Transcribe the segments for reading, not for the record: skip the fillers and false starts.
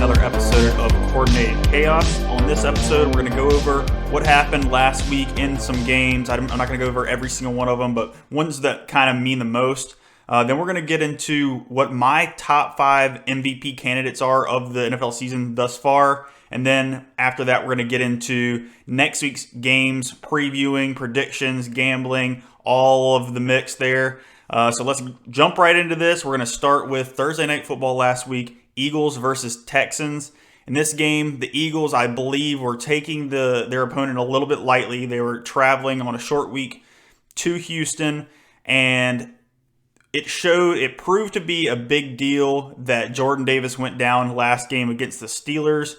another episode of Coordinated Chaos. On this episode, we're going to go over what happened last week in some games. I'm not going to go over every single one of them, but ones that kind of mean the most. Then we're going to get into what my top 5 MVP candidates are of the NFL season thus far. And then after that, we're going to get into next week's games, previewing, predictions, gambling, all of the mix there. So let's jump right into this. We're going to start with Thursday Night Football last week, Eagles versus Texans. In this game, the Eagles, I believe, were taking their opponent a little bit lightly. They were traveling on a short week to Houston, and it proved to be a big deal that Jordan Davis went down last game against the Steelers.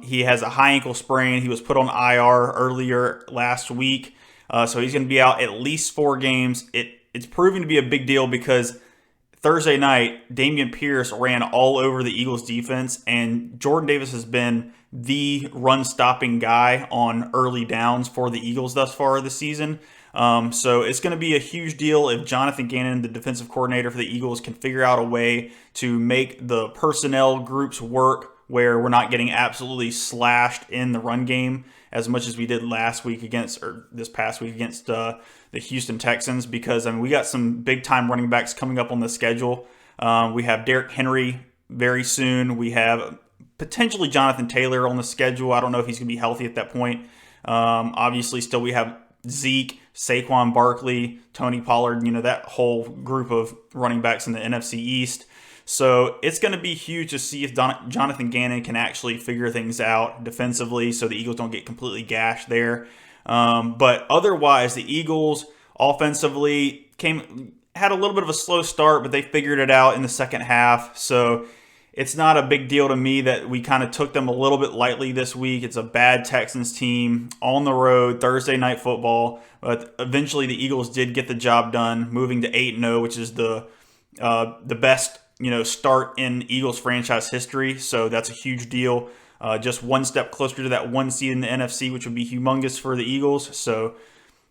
He has a high ankle sprain. He was put on IR earlier last week, so he's going to be out at least 4 games. It's proving to be a big deal because Thursday night, Dameon Pierce ran all over the Eagles defense, and Jordan Davis has been the run-stopping guy on early downs for the Eagles thus far this season. So it's going to be a huge deal if Jonathan Gannon, the defensive coordinator for the Eagles, can figure out a way to make the personnel groups work where we're not getting absolutely slashed in the run game as much as we did this past week against the Houston Texans, because we got some big-time running backs coming up on the schedule. We have Derrick Henry very soon. We have potentially Jonathan Taylor on the schedule. I don't know if he's going to be healthy at that point. Obviously, still we have Zeke, Saquon Barkley, Tony Pollard, that whole group of running backs in the NFC East. So it's going to be huge to see if Jonathan Gannon can actually figure things out defensively so the Eagles don't get completely gashed there. But otherwise, the Eagles offensively had a little bit of a slow start, but they figured it out in the second half. So it's not a big deal to me that we kind of took them a little bit lightly this week. It's a bad Texans team on the road, Thursday Night Football. But eventually the Eagles did get the job done, moving to 8-0, which is the best start in Eagles franchise history. So that's a huge deal. Just one step closer to that 1 seed in the NFC, which would be humongous for the Eagles. So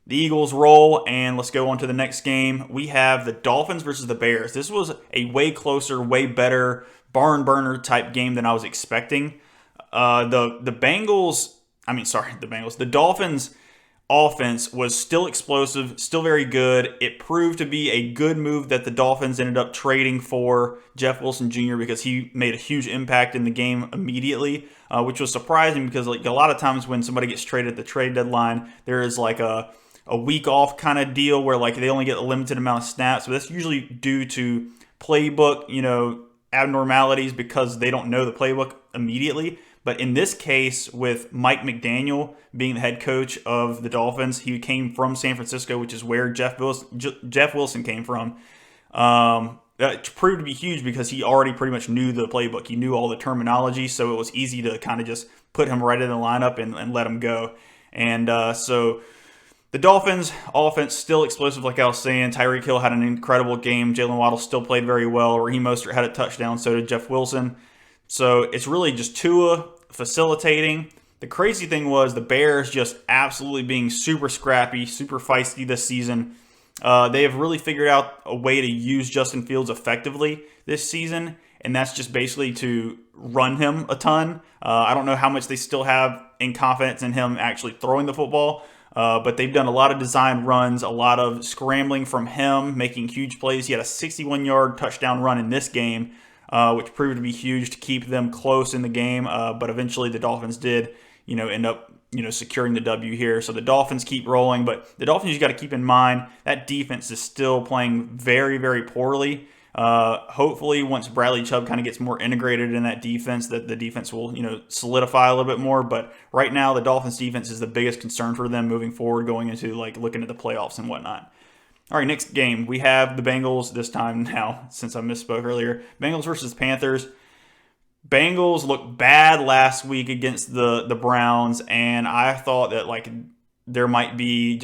the Eagles roll, and let's go on to the next game. We have the Dolphins versus the Bears. This was a way closer, way better barn burner type game than I was expecting. The Dolphins offense was still explosive, still very good. It proved to be a good move that the Dolphins ended up trading for Jeff Wilson Jr. because he made a huge impact in the game immediately, which was surprising because a lot of times when somebody gets traded at the trade deadline, there is a week off kind of deal where they only get a limited amount of snaps. So that's usually due to playbook, abnormalities because they don't know the playbook immediately. But in this case, with Mike McDaniel being the head coach of the Dolphins, he came from San Francisco, which is where Jeff Wilson came from. That proved to be huge because he already pretty much knew the playbook. He knew all the terminology, so it was easy to kind of just put him right in the lineup and let him go. And so the Dolphins offense still explosive, like I was saying. Tyreek Hill had an incredible game. Jalen Waddle still played very well. Raheem Mostert had a touchdown, so did Jeff Wilson. So it's really just Tua facilitating. The crazy thing was the Bears just absolutely being super scrappy, super feisty this season. They have really figured out a way to use Justin Fields effectively this season, and that's just basically to run him a ton. I don't know how much they still have in confidence in him actually throwing the football, but they've done a lot of design runs, a lot of scrambling from him, making huge plays. He had a 61-yard touchdown run in this game, which proved to be huge to keep them close in the game. But eventually the Dolphins did, end up, securing the W here. So the Dolphins keep rolling, but the Dolphins, you got to keep in mind that defense is still playing very, very poorly. Hopefully once Bradley Chubb kind of gets more integrated in that defense, that the defense will, solidify a little bit more. But right now the Dolphins defense is the biggest concern for them moving forward, going into looking at the playoffs and whatnot. All right, next game, we have the Bengals this time now, since I misspoke earlier. Bengals versus Panthers. Bengals looked bad last week against the Browns, and I thought that, there might be they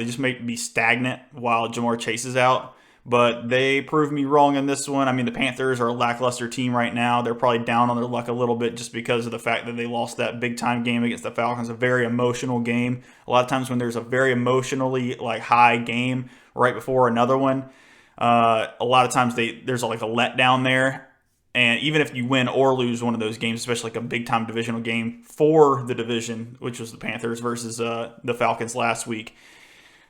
just might be stagnant while Jamar Chase is out. But they proved me wrong in this one. The Panthers are a lackluster team right now. They're probably down on their luck a little bit just because of the fact that they lost that big-time game against the Falcons, a very emotional game. A lot of times when there's a very emotionally high game right before another one, a lot of times there's a letdown there. And even if you win or lose one of those games, especially like a big-time divisional game for the division, which was the Panthers versus the Falcons last week.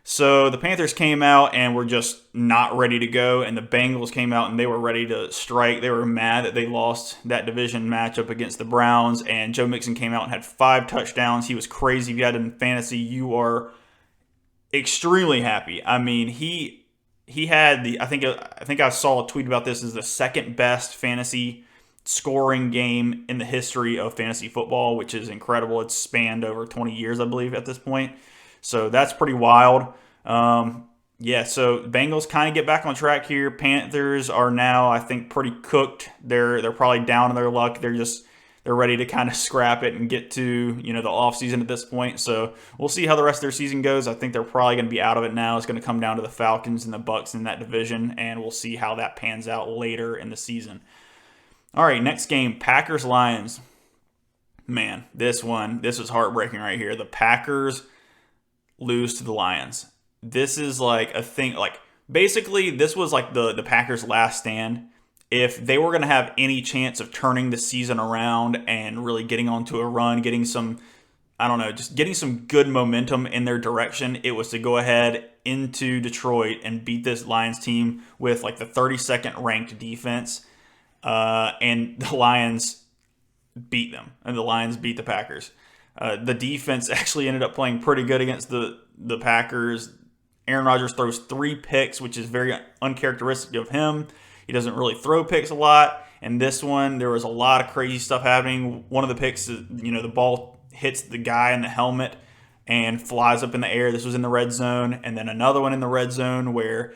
So the Panthers came out and were just not ready to go, and the Bengals came out and they were ready to strike. They were mad that they lost that division matchup against the Browns, and Joe Mixon came out and had 5 touchdowns. He was crazy. If you had him in fantasy, you are extremely happy. I mean, he had I think I saw a tweet about this, is the second best fantasy scoring game in the history of fantasy football, which is incredible. It's spanned over 20 years, I believe, at this point. So that's pretty wild. Yeah, so Bengals kind of get back on track here. Panthers are now, I think, pretty cooked. They're probably down in their luck. They're ready to kind of scrap it and get to the offseason at this point. So we'll see how the rest of their season goes. I think they're probably going to be out of it now. It's going to come down to the Falcons and the Bucs in that division, and we'll see how that pans out later in the season. All right, next game, Packers-Lions. Man, this was heartbreaking right here. The Packers lose to the Lions. This is like a thing, like basically this was like the Packers' last stand. If they were going to have any chance of turning the season around and really getting onto a run, getting some, I don't know, just getting some good momentum in their direction, it was to go ahead into Detroit and beat this Lions team with like the 32nd ranked defense. And the Lions beat them, and the Lions beat the Packers. The defense actually ended up playing pretty good against the Packers. Aaron Rodgers throws 3 picks, which is very uncharacteristic of him. He doesn't really throw picks a lot. And this one, there was a lot of crazy stuff happening. One of the picks, the ball hits the guy in the helmet and flies up in the air. This was in the red zone. And then another one in the red zone where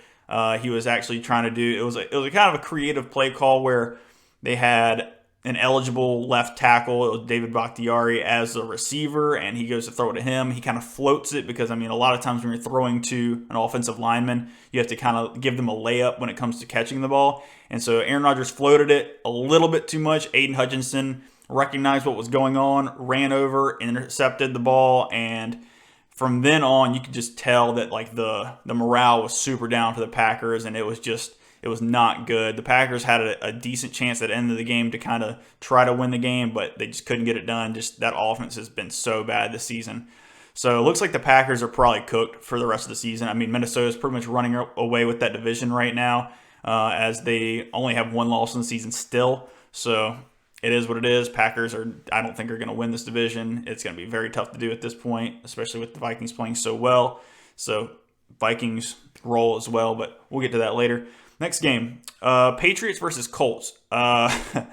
he was actually trying to do, it was a kind of a creative play call where they had an eligible left tackle. It was David Bakhtiari as a receiver, and he goes to throw it to him. He kind of floats it because, a lot of times when you're throwing to an offensive lineman, you have to kind of give them a layup when it comes to catching the ball. And so Aaron Rodgers floated it a little bit too much. Aiden Hutchinson recognized what was going on, ran over, intercepted the ball, and from then on, you could just tell that like the morale was super down for the Packers, and it was not good. The Packers had a decent chance at the end of the game to kind of try to win the game, but they just couldn't get it done. Just that offense has been so bad this season. So it looks like the Packers are probably cooked for the rest of the season. Minnesota's pretty much running away with that division right now, as they only have 1 loss in the season still. So it is what it is. Packers I don't think are going to win this division. It's going to be very tough to do at this point, especially with the Vikings playing so well. So Vikings roll as well, but we'll get to that later. Next game, Patriots versus Colts. The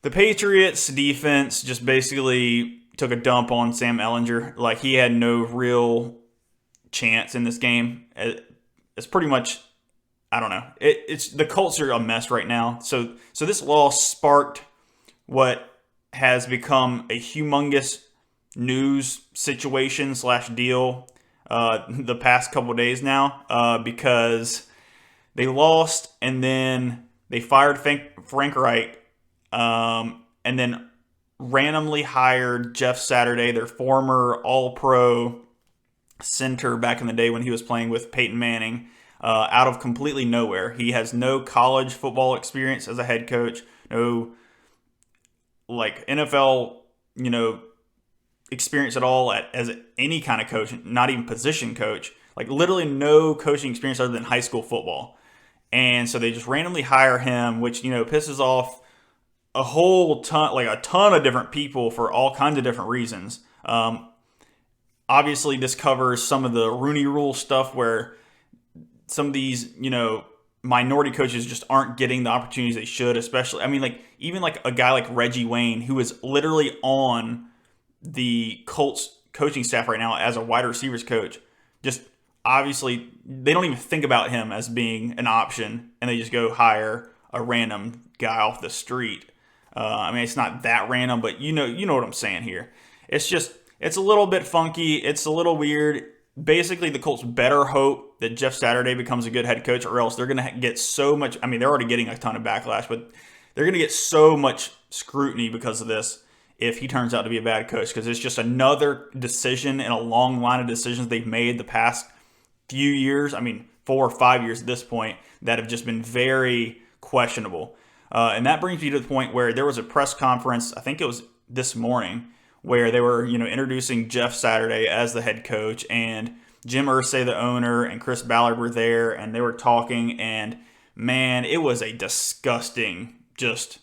Patriots defense just basically took a dump on Sam Ehlinger. Like, he had no real chance in this game. It's pretty much, I don't know. It's the Colts are a mess right now. So this loss sparked what has become a humongous news situation / deal the past couple of days now, because they lost, and then they fired Frank Reich, and then randomly hired Jeff Saturday, their former All-Pro center back in the day when he was playing with Peyton Manning, out of completely nowhere. He has no college football experience as a head coach, no like NFL, experience at all as any kind of coach, not even position coach. Like literally no coaching experience other than high school football. And so they just randomly hire him, which, pisses off a ton of different people for all kinds of different reasons. Obviously, this covers some of the Rooney Rule stuff where some of these, minority coaches just aren't getting the opportunities they should, especially, even like a guy like Reggie Wayne, who is literally on the Colts coaching staff right now as a wide receivers coach. Just obviously, they don't even think about him as being an option, and they just go hire a random guy off the street. It's not that random, but you know what I'm saying here. It's a little bit funky. It's a little weird. Basically, the Colts better hope that Jeff Saturday becomes a good head coach, or else they're going to get so much. They're already getting a ton of backlash, but they're going to get so much scrutiny because of this if he turns out to be a bad coach, because it's just another decision in a long line of decisions they've made the past few years, 4 or 5 years at this point, that have just been very questionable. And that brings me to the point where there was a press conference, I think it was this morning, where they were, introducing Jeff Saturday as the head coach, and Jim Irsay, the owner, and Chris Ballard were there, and they were talking, and man, it was a disgusting, just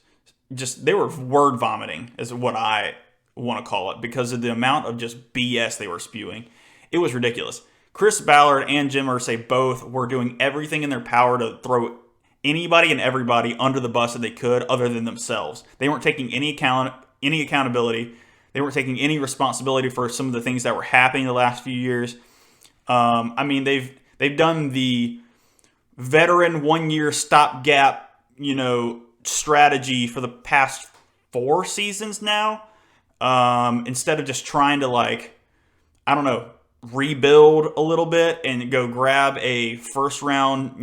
they were word vomiting is what I want to call it, because of the amount of just BS they were spewing. It was ridiculous. Chris Ballard and Jim Irsay both were doing everything in their power to throw anybody and everybody under the bus that they could, other than themselves. They weren't taking any accountability. They weren't taking any responsibility for some of the things that were happening the last few years. They've done the veteran 1 year stopgap, strategy for the past 4 seasons now. Instead of just trying to rebuild a little bit and go grab a first round,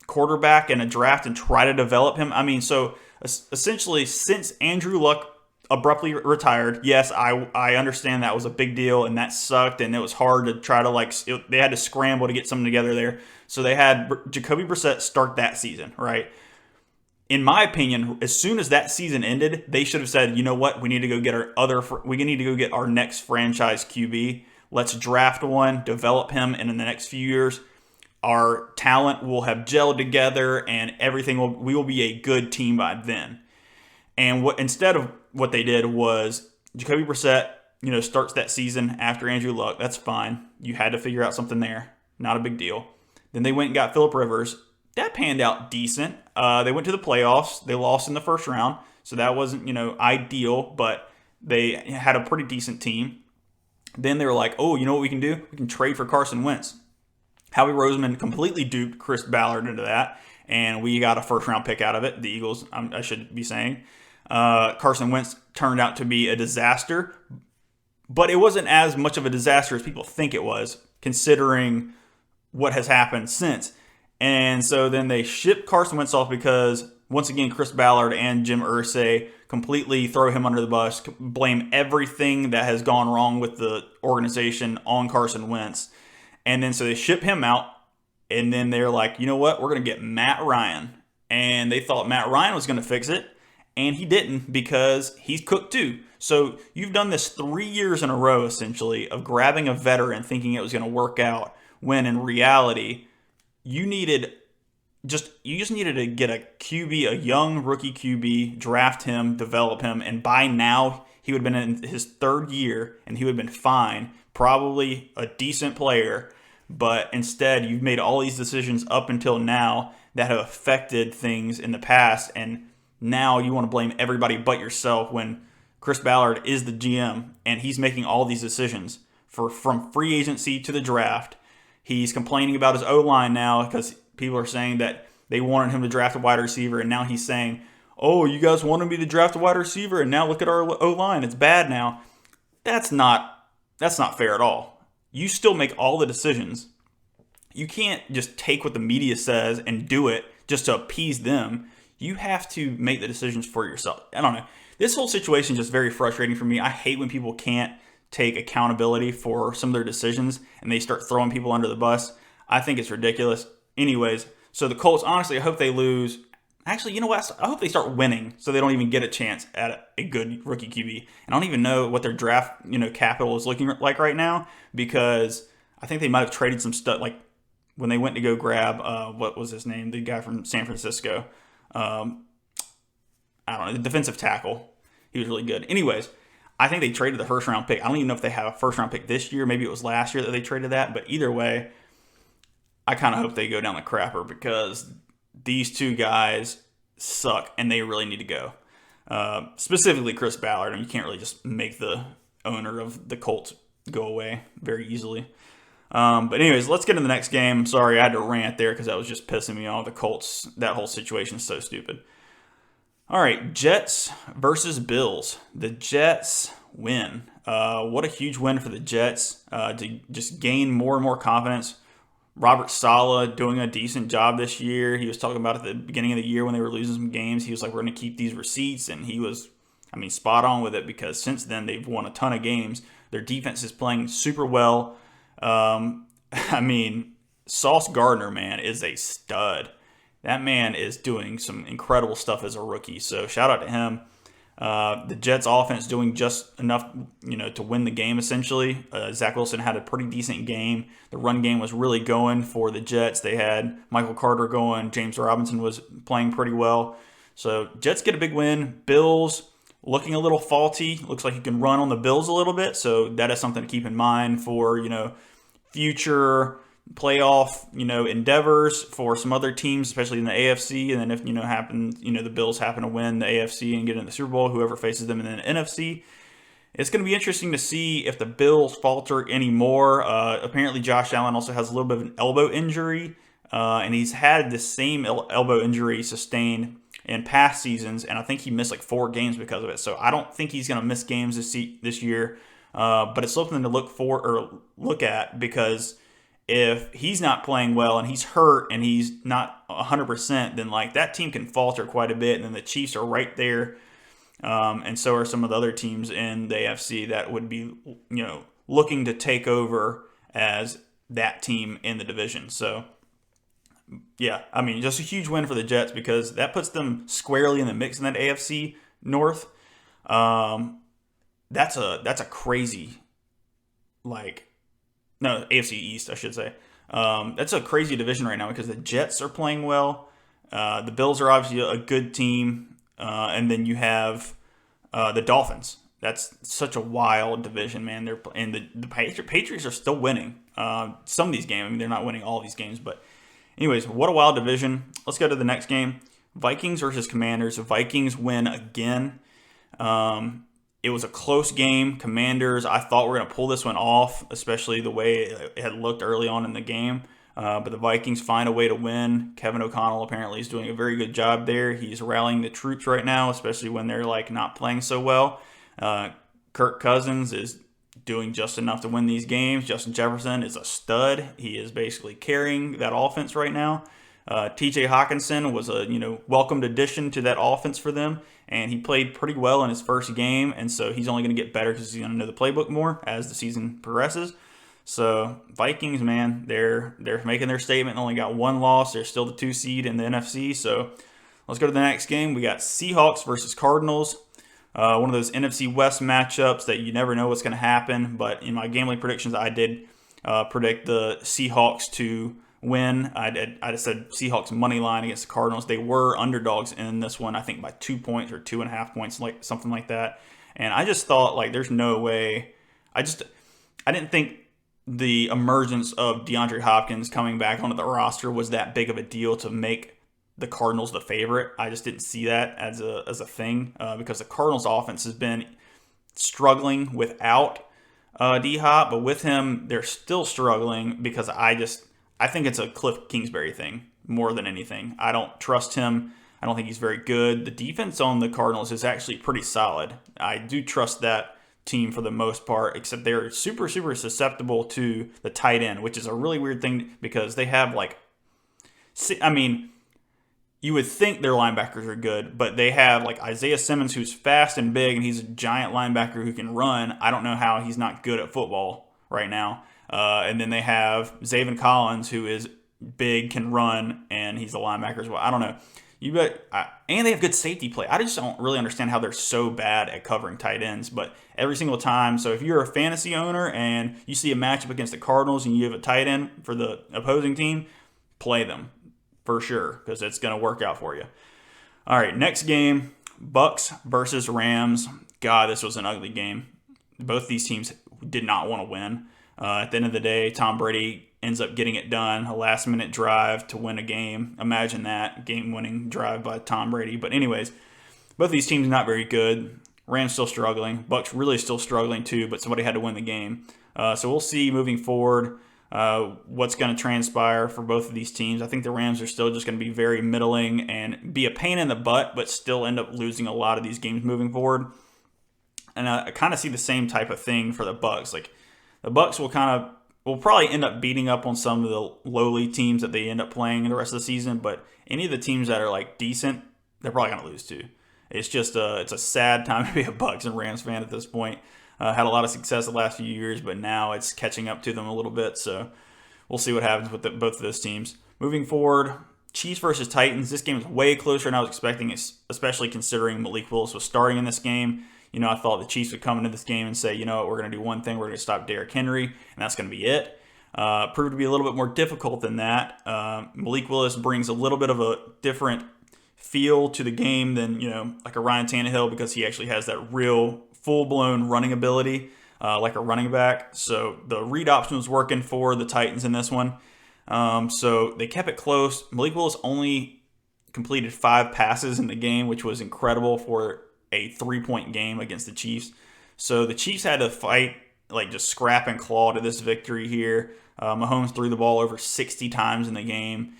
quarterback in a draft and try to develop him. So essentially, since Andrew Luck abruptly retired, yes, I understand that was a big deal and that sucked, and it was hard to try to they had to scramble to get something together there. So they had Jacoby Brissett start that season, right? In my opinion, as soon as that season ended, they should have said, you know what, we need to go get our next franchise QB. Let's draft one, develop him, and in the next few years, our talent will have gelled together, and we will be a good team by then. And instead of what they did was Jacoby Brissett, starts that season after Andrew Luck. That's fine. You had to figure out something there. Not a big deal. Then they went and got Phillip Rivers. That panned out decent. They went to the playoffs. They lost in the first round, so that wasn't, ideal, but they had a pretty decent team. Then they were like, oh, you know what we can do? We can trade for Carson Wentz. Howie Roseman completely duped Chris Ballard into that, and we got a first-round pick out of it. The Eagles, I should be saying. Carson Wentz turned out to be a disaster, but it wasn't as much of a disaster as people think it was, considering what has happened since. And so then they shipped Carson Wentz off because, once again, Chris Ballard and Jim Irsay completely throw him under the bus, blame everything that has gone wrong with the organization on Carson Wentz. And then so they ship him out, and then they're like, you know what, we're going to get Matt Ryan. And they thought Matt Ryan was going to fix it, and he didn't, because he's cooked too. So you've done this 3 years in a row, essentially, of grabbing a veteran thinking it was going to work out, when in reality, you just needed to get a QB, a young rookie QB, draft him, develop him, and by now he would have been in his 3rd year and he would have been fine, probably a decent player. But instead, you've made all these decisions up until now that have affected things in the past, and now you want to blame everybody but yourself, when Chris Ballard is the GM and he's making all these decisions from free agency to the draft. He's complaining about his O-line now because people are saying that they wanted him to draft a wide receiver, and now he's saying, oh, you guys wanted me to draft a wide receiver, and now look at our O-line. It's bad now. That's not fair at all. You still make all the decisions. You can't just take what the media says and do it just to appease them. You have to make the decisions for yourself. I don't know. This whole situation is just very frustrating for me. I hate when people can't take accountability for some of their decisions and they start throwing people under the bus. I think it's ridiculous. Anyways, so the Colts, honestly, I hope they lose. Actually, you know what? I hope they start winning so they don't even get a chance at a good rookie QB. And I don't even know what their draft, capital is looking like right now, because I think they might have traded some stuff, like when they went to go grab, what was his name? The guy from San Francisco. I don't know, the defensive tackle. He was really good. Anyways, I think they traded the first round pick. I don't even know if they have a first round pick this year. Maybe it was last year that they traded that. But either way, I kind of hope they go down the crapper, because these two guys suck and they really need to go. Specifically Chris Ballard. You can't really just make the owner of the Colts go away very easily. But anyways, let's get to the next game. Sorry, I had to rant there because that was just pissing me off. The Colts, that whole situation is so stupid. All right, Jets versus Bills. The Jets win. What a huge win for the Jets to just gain more and more confidence. Robert Saleh doing a decent job this year. He was talking about at the beginning of the year when they were losing some games. He was like, we're going to keep these receipts. And he was, spot on with it, because since then they've won a ton of games. Their defense is playing super well. Sauce Gardner, man, is a stud. That man is doing some incredible stuff as a rookie. So shout out to him. The Jets offense doing just enough, to win the game essentially. Zach Wilson had a pretty decent game. The run game was really going for the Jets. They had Michael Carter going. James Robinson was playing pretty well. So Jets get a big win. Bills looking a little faulty. Looks like you can run on the Bills a little bit. So that is something to keep in mind for, future playoff, endeavors for some other teams, especially in the AFC. And then if, the Bills happen to win the AFC and get in the Super Bowl, whoever faces them in the NFC, it's going to be interesting to see if the Bills falter anymore. Apparently Josh Allen also has a little bit of an elbow injury, and he's had the same elbow injury sustained in past seasons, and I think he missed like 4 games because of it. So I don't think he's going to miss games this year, but it's something to look at, because if he's not playing well and he's hurt and he's not 100%, then like that team can falter quite a bit. And then the Chiefs are right there, and so are some of the other teams in the AFC that would be, looking to take over as that team in the division. So, yeah, I mean, just a huge win for the Jets, because that puts them squarely in the mix in that AFC North. That's a crazy, AFC East, I should say. That's a crazy division right now, because the Jets are playing well. The Bills are obviously a good team. And then you have the Dolphins. That's such a wild division, man. The Patriots are still winning some of these games. I mean, they're not winning all these games. But anyways, what a wild division. Let's go to the next game. Vikings versus Commanders. The Vikings win again. It was a close game. Commanders, I thought were going to pull this one off, especially the way it had looked early on in the game. But the Vikings find a way to win. Kevin O'Connell apparently is doing a very good job there. He's rallying the troops right now, especially when they're not playing so well. Kirk Cousins is doing just enough to win these games. Justin Jefferson is a stud. He is basically carrying that offense right now. TJ Hawkinson was a welcomed addition to that offense for them, and he played pretty well in his first game, and so he's only going to get better because he's going to know the playbook more as the season progresses. So Vikings, man, they're making their statement. Only got 1 loss. They're still the 2 seed in the NFC. So let's go to the next game. We got Seahawks versus Cardinals. One of those NFC West matchups that you never know what's going to happen. But in my gambling predictions, I did predict the Seahawks to win. I said Seahawks money line against the Cardinals. They were underdogs in this one, I think by 2 points or 2.5 points, something like that. And I just thought there's no way. I didn't think the emergence of DeAndre Hopkins coming back onto the roster was that big of a deal to make the Cardinals the favorite. I just didn't see that as a thing, because the Cardinals offense has been struggling without D-Hop, but with him, they're still struggling because I think it's a Cliff Kingsbury thing more than anything. I don't trust him. I don't think he's very good. The defense on the Cardinals is actually pretty solid. I do trust that team for the most part, except they're super, super susceptible to the tight end, which is a really weird thing because they have you would think their linebackers are good, but they have Isaiah Simmons, who's fast and big, and he's a giant linebacker who can run. I don't know how he's not good at football right now. And then they have Zaven Collins, who is big, can run, and he's a linebacker as well. I don't know. And they have good safety play. I just don't really understand how they're so bad at covering tight ends. But every single time, so if you're a fantasy owner and you see a matchup against the Cardinals and you have a tight end for the opposing team, play them for sure, because it's going to work out for you. All right, next game, Bucks versus Rams. God, this was an ugly game. Both these teams did not want to win. At the end of the day, Tom Brady ends up getting it done, a last-minute drive to win a game. Imagine that, game-winning drive by Tom Brady. But anyways, both these teams not very good. Rams still struggling. Bucks really still struggling too, but somebody had to win the game. So we'll see moving forward what's going to transpire for both of these teams. I think the Rams are still just going to be very middling and be a pain in the butt, but still end up losing a lot of these games moving forward. And I kind of see the same type of thing for the Bucks. The Bucks will probably end up beating up on some of the lowly teams that they end up playing in the rest of the season, but any of the teams that are decent, they're probably going to lose to. It's just it's a sad time to be a Bucks and Rams fan at this point. Had a lot of success the last few years, but now it's catching up to them a little bit. So we'll see what happens with both of those teams. Moving forward, Chiefs versus Titans. This game is way closer than I was expecting, especially considering Malik Willis was starting in this game. I thought the Chiefs would come into this game and say, you know what, we're going to do one thing. We're going to stop Derrick Henry, and that's going to be it. Proved to be a little bit more difficult than that. Malik Willis brings a little bit of a different feel to the game than, like a Ryan Tannehill, because he actually has that real full-blown running ability, like a running back. So the read option was working for the Titans in this one. So they kept it close. Malik Willis only completed 5 passes in the game, which was incredible for a 3-point game against the Chiefs. So the Chiefs had to fight, like just scrap and claw to this victory here. Mahomes threw the ball over 60 times in the game.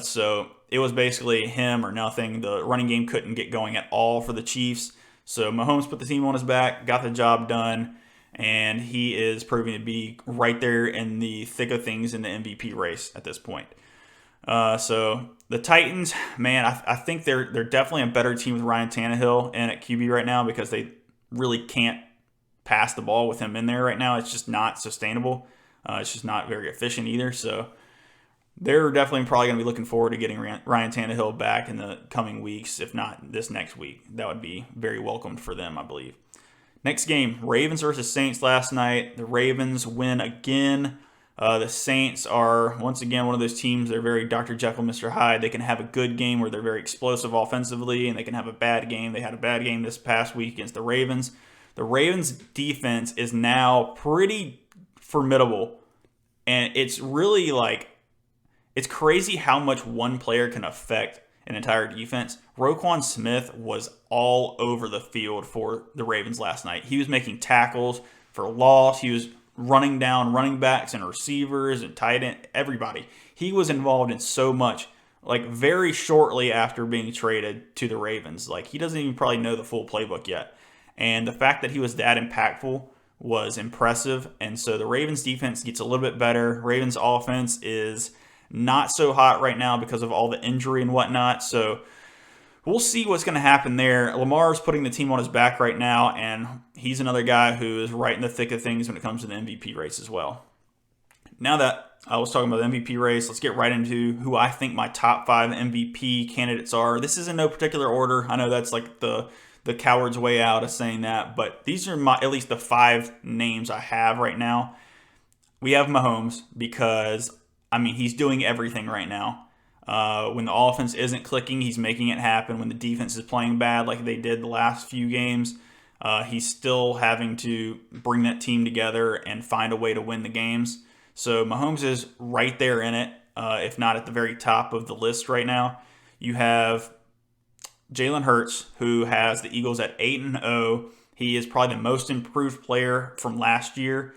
So it was basically him or nothing. The running game couldn't get going at all for the Chiefs. So Mahomes put the team on his back, got the job done, and he is proving to be right there in the thick of things in the MVP race at this point. So the Titans, man, I think they're definitely a better team with Ryan Tannehill in at QB right now, because they really can't pass the ball with him in there right now. It's just not sustainable. It's just not very efficient either. So they're definitely probably going to be looking forward to getting Ryan Tannehill back in the coming weeks, if not this next week. That would be very welcomed for them, I believe. Next game, Ravens versus Saints last night. The Ravens win again. The Saints are, once again, one of those teams. They're very Dr. Jekyll, Mr. Hyde. They can have a good game where they're very explosive offensively, and they can have a bad game. They had a bad game this past week against the Ravens. The Ravens' defense is now pretty formidable, and it's really it's crazy how much one player can affect an entire defense. Roquan Smith was all over the field for the Ravens last night. He was making tackles for loss. He was running down running backs and receivers and tight end, everybody. He was involved in so much, very shortly after being traded to the Ravens. He doesn't even probably know the full playbook yet. And the fact that he was that impactful was impressive. And so the Ravens defense gets a little bit better. Ravens offense is not so hot right now because of all the injury and whatnot. So we'll see what's going to happen there. Lamar's putting the team on his back right now, and he's another guy who is right in the thick of things when it comes to the MVP race as well. Now that I was talking about the MVP race, let's get right into who I think my top 5 MVP candidates are. This is in no particular order. I know that's the coward's way out of saying that, but these are at least the 5 names I have right now. We have Mahomes because, he's doing everything right now. When the offense isn't clicking, he's making it happen. When the defense is playing bad like they did the last few games, he's still having to bring that team together and find a way to win the games. So Mahomes is right there in it, if not at the very top of the list right now. You have Jalen Hurts, who has the Eagles at 8-0. He is probably the most improved player from last year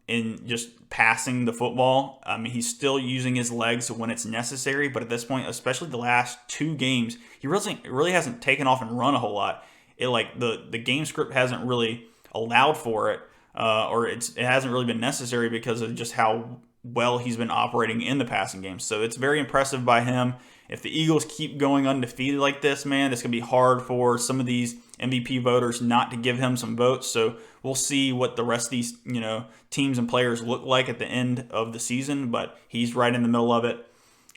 in just passing the football. He's still using his legs when it's necessary, but at this point, especially the last 2 games, he really hasn't taken off and run a whole lot. The game script hasn't really allowed for it, or it hasn't really been necessary because of just how well he's been operating in the passing game. So it's very impressive by him. If the Eagles keep going undefeated like this, man, it's going to be hard for some of these MVP voters not to give him some votes. So we'll see what the rest of these, teams and players look like at the end of the season, but he's right in the middle of it.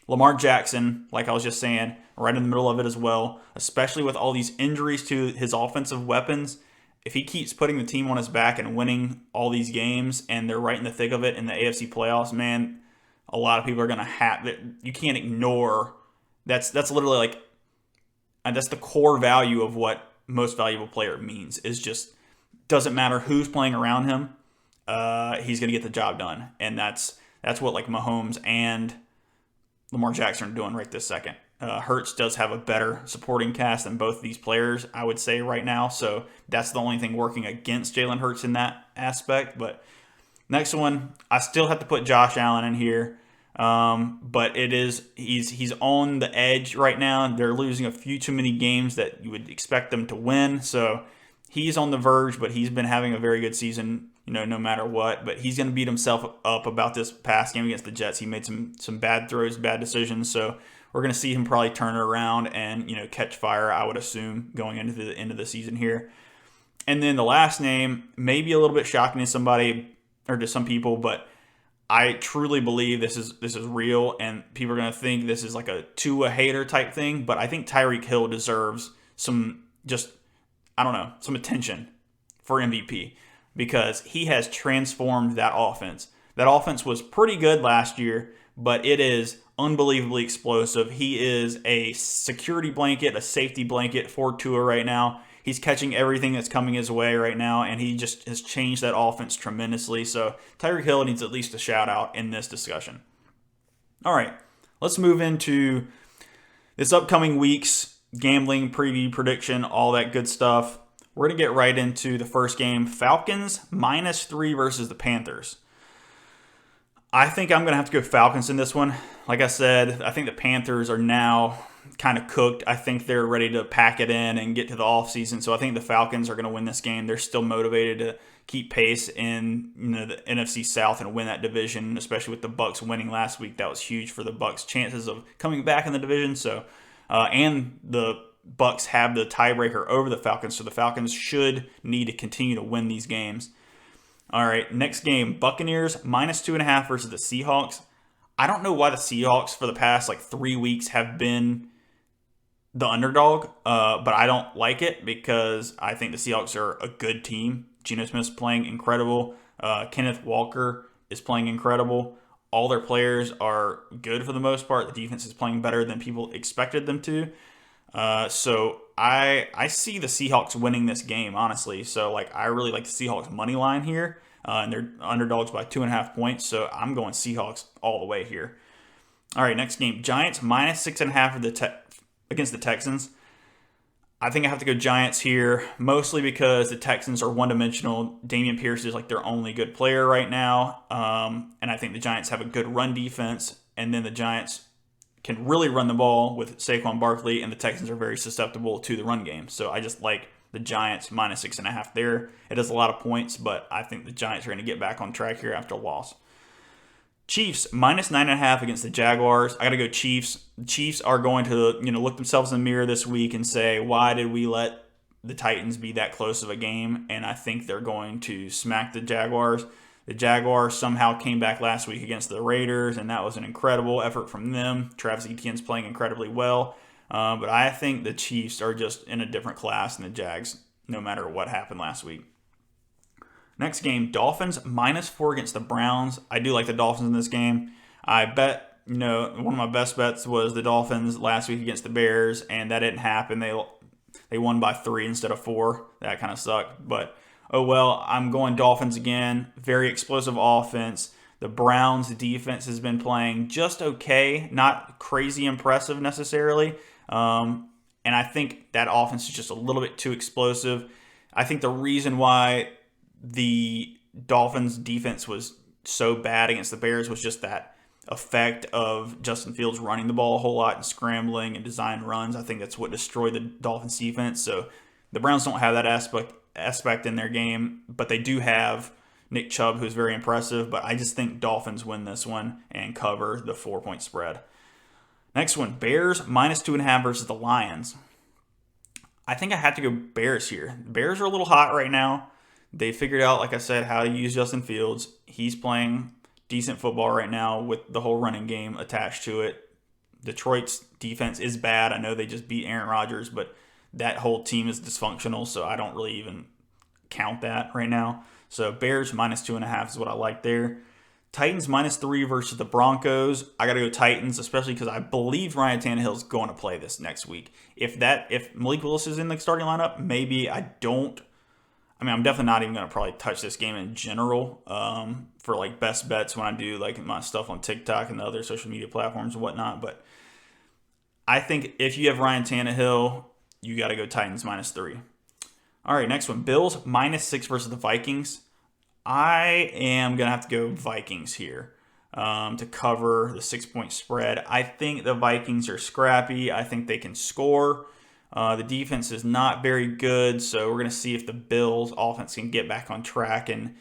Lamar Jackson, like I was just saying, right in the middle of it as well, especially with all these injuries to his offensive weapons. If he keeps putting the team on his back and winning all these games, and they're right in the thick of it in the AFC playoffs, man, a lot of people are going to have that. You can't ignore. That's literally that's the core value of what most valuable player means. Is just doesn't matter who's playing around him, he's going to get the job done, and that's what Mahomes and Lamar Jackson are doing right this second. Hurts does have a better supporting cast than both of these players, I would say, right now. So that's the only thing working against Jalen Hurts in that aspect. But next one, I still have to put Josh Allen in here. But he's on the edge right now. They're losing a few too many games that you would expect them to win. So he's on the verge, but he's been having a very good season, no matter what. But he's going to beat himself up about this past game against the Jets. He made some bad throws, bad decisions. So we're going to see him probably turn it around and, catch fire, I would assume, going into the end of the season here. And then the last name, maybe a little bit shocking to somebody or to some people, but I truly believe this is real, and people are going to think this is like a Tua hater type thing. But I think Tyreek Hill deserves some I don't know, some attention for MVP because he has transformed that offense. That offense was pretty good last year, but it is unbelievably explosive. He is a security blanket, a safety blanket for Tua right now. He's catching everything that's coming his way right now, and he just has changed that offense tremendously. So Tyreek Hill needs at least a shout out in this discussion. All right, let's move into this upcoming week's gambling preview, prediction, all that good stuff. We're going to get right into the first game. Falcons -3 versus the Panthers. I think I'm going to have to go Falcons in this one. Like I said, I think the Panthers are now kind of cooked. I think they're ready to pack it in and get to the offseason. So I think the Falcons are going to win this game. They're still motivated to keep pace in the NFC South and win that division, especially with the Bucs winning last week. That was huge for the Bucs' chances of coming back in the division. So, and the Bucs have the tiebreaker over the Falcons, so the Falcons should need to continue to win these games. All right, next game, Buccaneers -2.5 versus the Seahawks. I don't know why the Seahawks for the past 3 weeks have been the underdog, but I don't like it because I think the Seahawks are a good team. Geno Smith's playing incredible. Kenneth Walker is playing incredible. All their players are good for the most part. The defense is playing better than people expected them to. So I see the Seahawks winning this game, honestly. So I really like the Seahawks money line here, and they're underdogs by 2.5 points. So I'm going Seahawks all the way here. All right, next game, Giants -6.5 against the Texans. I think I have to go Giants here, mostly because the Texans are one-dimensional. Dameon Pierce is their only good player right now, and I think the Giants have a good run defense, and then the Giants can really run the ball with Saquon Barkley, and the Texans are very susceptible to the run game. So I just like the Giants -6.5 there. It is a lot of points, but I think the Giants are going to get back on track here after a loss. Chiefs -9.5 against the Jaguars. I got to go Chiefs. The Chiefs are going to look themselves in the mirror this week and say, why did we let the Titans be that close of a game? And I think they're going to smack the Jaguars. The Jaguars somehow came back last week against the Raiders, and that was an incredible effort from them. Travis Etienne's playing incredibly well. But I think the Chiefs are just in a different class than the Jags, no matter what happened last week. Next game, Dolphins -4 against the Browns. I do like the Dolphins in this game. I bet, one of my best bets was the Dolphins last week against the Bears, and that didn't happen. They won by 3 instead of 4. That kind of sucked. But, oh well, I'm going Dolphins again. Very explosive offense. The Browns' defense has been playing just okay, not crazy impressive necessarily. And I think that offense is just a little bit too explosive. I think the reason why the Dolphins' defense was so bad against the Bears was just that effect of Justin Fields running the ball a whole lot and scrambling and design runs. I think that's what destroyed the Dolphins' defense. So the Browns don't have that aspect in their game, but they do have Nick Chubb, who's very impressive. But I just think Dolphins win this one and cover the 4-point spread. Next one, Bears -2.5 versus the Lions. I think I have to go Bears here. The Bears are a little hot right now. They figured out, like I said, how to use Justin Fields. He's playing decent football right now with the whole running game attached to it. Detroit's defense is bad. I know they just beat Aaron Rodgers, but that whole team is dysfunctional, so I don't really even count that right now. So Bears -2.5 is what I like there. Titans -3 versus the Broncos. I got to go Titans, especially because I believe Ryan Tannehill is going to play this next week. If Malik Willis is in the starting lineup, maybe I don't. I'm definitely not even going to probably touch this game in general for best bets when I do my stuff on TikTok and the other social media platforms and whatnot. But I think if you have Ryan Tannehill, you got to go Titans -3. All right, next one. Bills -6 versus the Vikings. I am going to have to go Vikings here to cover the 6-point spread. I think the Vikings are scrappy. I think they can score. The defense is not very good, so we're going to see if the Bills' offense can get back on track and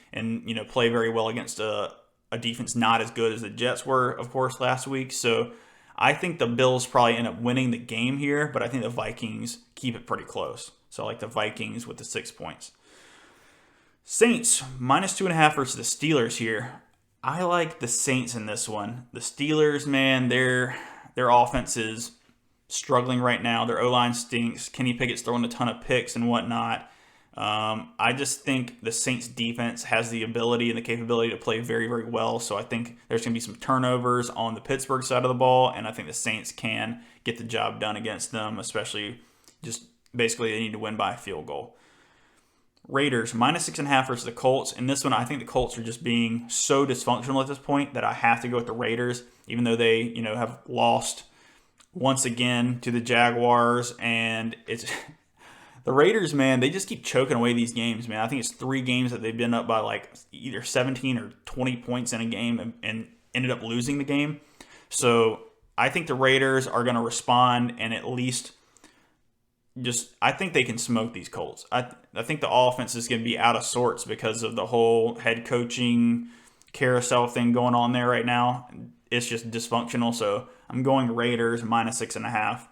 play very well against a defense not as good as the Jets were, of course, last week. So I think the Bills probably end up winning the game here, but I think the Vikings keep it pretty close. So I like the Vikings with the 6 points. Saints -2.5 versus the Steelers here. I like the Saints in this one. The Steelers, man, their offense is struggling right now. Their O-line stinks. Kenny Pickett's throwing a ton of picks and whatnot. I just think the Saints defense has the ability and the capability to play very, very well. So I think there's going to be some turnovers on the Pittsburgh side of the ball, and I think the Saints can get the job done against them, especially just basically they need to win by a field goal. Raiders, -6.5 versus the Colts. In this one, I think the Colts are just being so dysfunctional at this point that I have to go with the Raiders, even though they, have lost once again to the Jaguars. And it's the Raiders, man, they just keep choking away these games, man. I think it's 3 games that they've been up by like either 17 or 20 points in a game and ended up losing the game. So I think the Raiders are going to respond and at least I think they can smoke these Colts. I think the offense is going to be out of sorts because of the whole head coaching carousel thing going on there right now. It's just dysfunctional. So I'm going Raiders -6.5.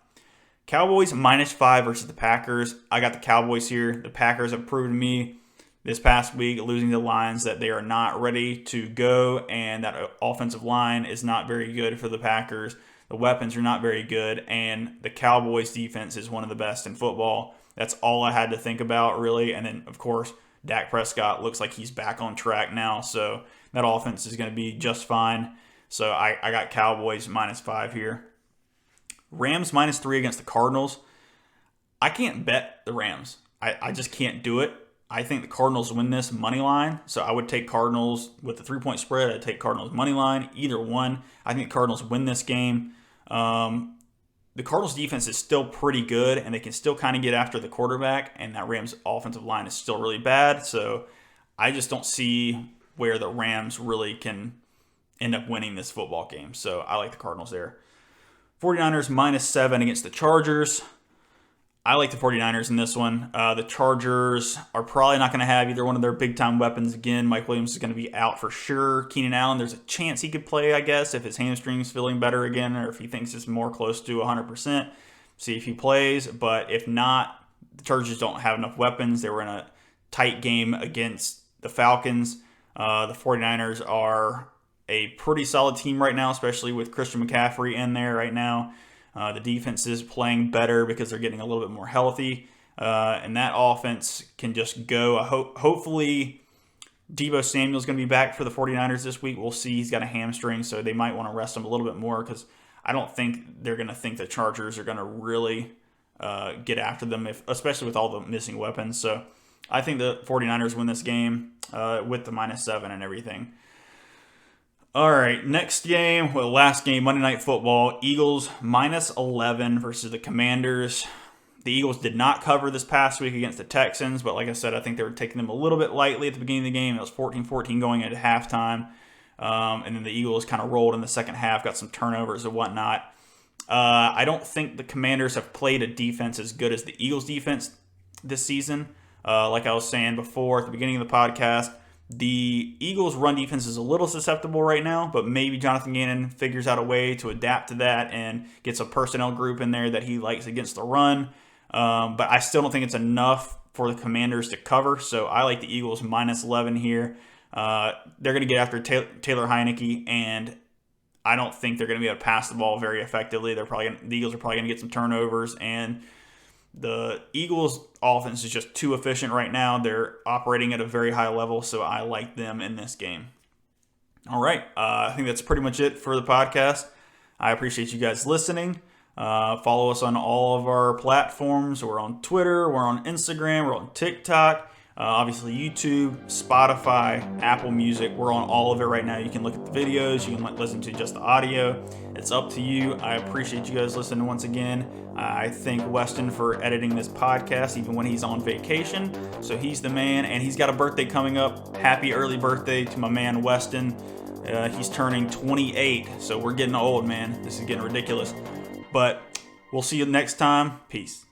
Cowboys -5 versus the Packers. I got the Cowboys here. The Packers have proven to me this past week, losing to the Lions, that they are not ready to go, and that offensive line is not very good for the Packers. The weapons are not very good, and the Cowboys defense is one of the best in football. That's all I had to think about, really. And then, of course, Dak Prescott looks like he's back on track now, so that offense is going to be just fine. So I got Cowboys -5 here. Rams -3 against the Cardinals. I can't bet the Rams. I just can't do it. I think the Cardinals win this money line, so I would take Cardinals with the 3-point spread. I'd take Cardinals money line, either one. I think the Cardinals win this game. The Cardinals defense is still pretty good, and they can still kind of get after the quarterback, and that Rams offensive line is still really bad. So I just don't see where the Rams really can end up winning this football game. So I like the Cardinals there. 49ers -7 against the Chargers. I like the 49ers in this one. The Chargers are probably not going to have either one of their big-time weapons again. Mike Williams is going to be out for sure. Keenan Allen, there's a chance he could play, I guess, if his hamstring's feeling better again or if he thinks it's more close to 100%. See if he plays. But if not, the Chargers don't have enough weapons. They were in a tight game against the Falcons. The 49ers are a pretty solid team right now, especially with Christian McCaffrey in there right now. The defense is playing better because they're getting a little bit more healthy. And that offense can just go. Hopefully, Deebo Samuel's going to be back for the 49ers this week. We'll see. He's got a hamstring, so they might want to rest him a little bit more because I don't think they're going to think the Chargers are going to really get after them, especially with all the missing weapons. So I think the 49ers win this game with the -7 and everything. All right, next game, last game, Monday Night Football. Eagles -11 versus the Commanders. The Eagles did not cover this past week against the Texans, but like I said, I think they were taking them a little bit lightly at the beginning of the game. It was 14-14 going into halftime, and then the Eagles kind of rolled in the second half, got some turnovers and whatnot. I don't think the Commanders have played a defense as good as the Eagles' defense this season. Like I was saying before at the beginning of the podcast, the Eagles' run defense is a little susceptible right now, but maybe Jonathan Gannon figures out a way to adapt to that and gets a personnel group in there that he likes against the run. But I still don't think it's enough for the Commanders to cover, so I like the Eagles -11 here. They're going to get after Taylor Heineke, and I don't think they're going to be able to pass the ball very effectively. The Eagles are probably going to get some turnovers, and the Eagles' offense is just too efficient right now. They're operating at a very high level, so I like them in this game. All right, I think that's pretty much it for the podcast. I appreciate you guys listening. Follow us on all of our platforms. We're on Twitter, we're on Instagram, we're on TikTok, obviously YouTube, Spotify, Apple Music. We're on all of it right now. You can look at the videos, you can listen to just the audio. It's up to you. I appreciate you guys listening once again. I thank Weston for editing this podcast even when he's on vacation. So he's the man, and he's got a birthday coming up. Happy early birthday to my man Weston. He's turning 28, so we're getting old, man. This is getting ridiculous. But we'll see you next time. Peace.